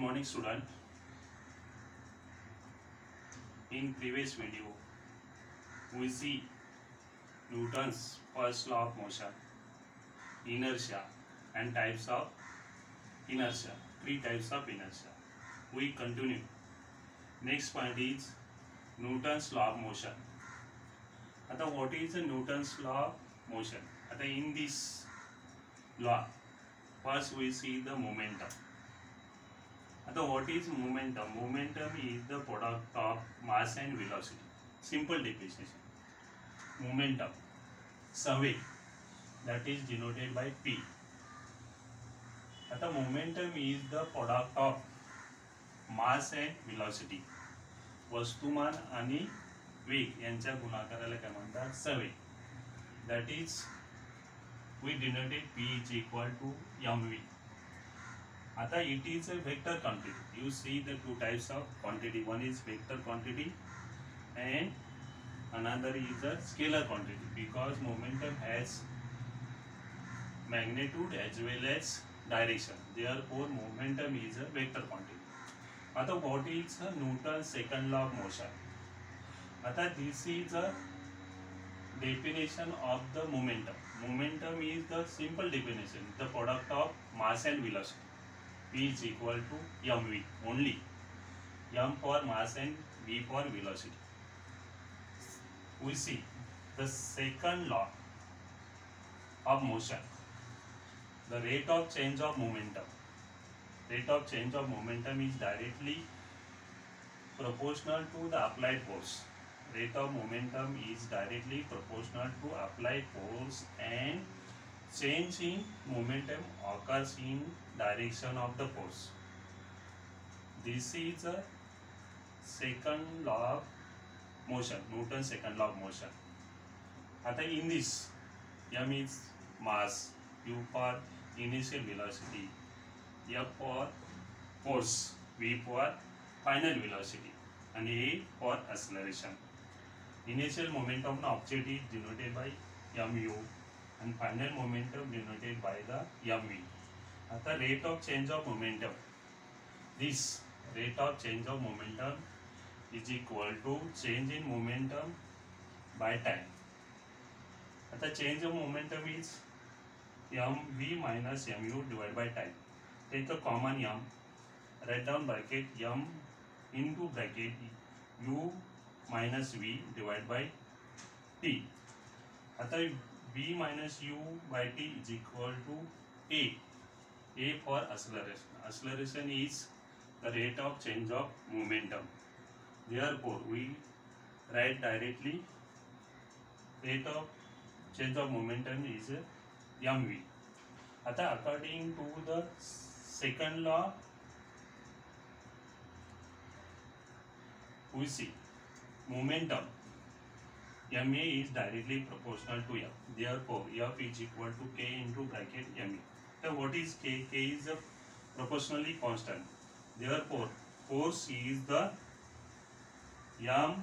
morning student. In previous video we see Newton's first law of motion, inertia and types of inertia, three types of inertia. We continue. Next point is Newton's law of motion. आता what is the Newton's law of motion? आता in this law first we see the momentum. आता what is momentum? Momentum is the product of mass and velocity. Simple definition. Momentum, sway, that is denoted by P. आता momentum is the product of mass and velocity. वस्तुमान आणि वेग यांच्या गुणाकाराला काय म्हणतात? sway. That is we denoted P is equal to mv. आता it is a vector quantity. You see the two types of quantity. One is vector quantity and another is a scalar quantity, because momentum has magnitude as well as direction. Therefore, momentum is a vector quantity. आता what is Newton's second law of motion? आता this is a definition of the momentum. Momentum is the simple definition, the product of mass and velocity. P is equal to mv only. M for mass and v for velocity. We see the second law of motion, the rate of change of momentum. Rate of change of momentum is directly proportional to the applied force. Rate of momentum is directly proportional to applied force, and change in momentum occurs in direction of the force. This is a second law of motion, Newton's second law of motion. आता in this, m is mass, u for initial velocity, f for force, v for final velocity, and a for acceleration. Initial momentum of object is denoted by mu and final momentum denoted by the mv. आता rate of change of momentum, this rate of change of momentum is equal to change in momentum by time. आता change of momentum is mv minus mu divided by time. Take a common m, write down bracket m into bracket u minus v divided by t. आता v minus u by t is equal to a. A for acceleration. Acceleration is the rate of change of momentum. Therefore, we write directly rate of change of momentum is mv. आता according to the second law, we see momentum ma is directly proportional to f. Therefore, f is equal to k into bracket me. Now, what is k? K is a proportionally constant. Therefore, force is the ma.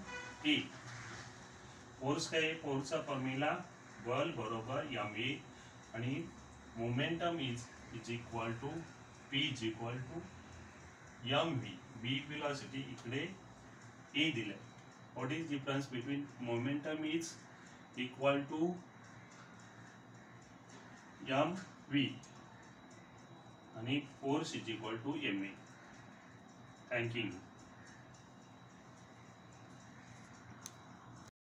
Force काय? Force चा formula बल बरोबर ma आणि momentum is equal to p is equal to mv. v velocity इकडे a दिले. What is difference between momentum is equal to mv and force is equal to ma. Thank you.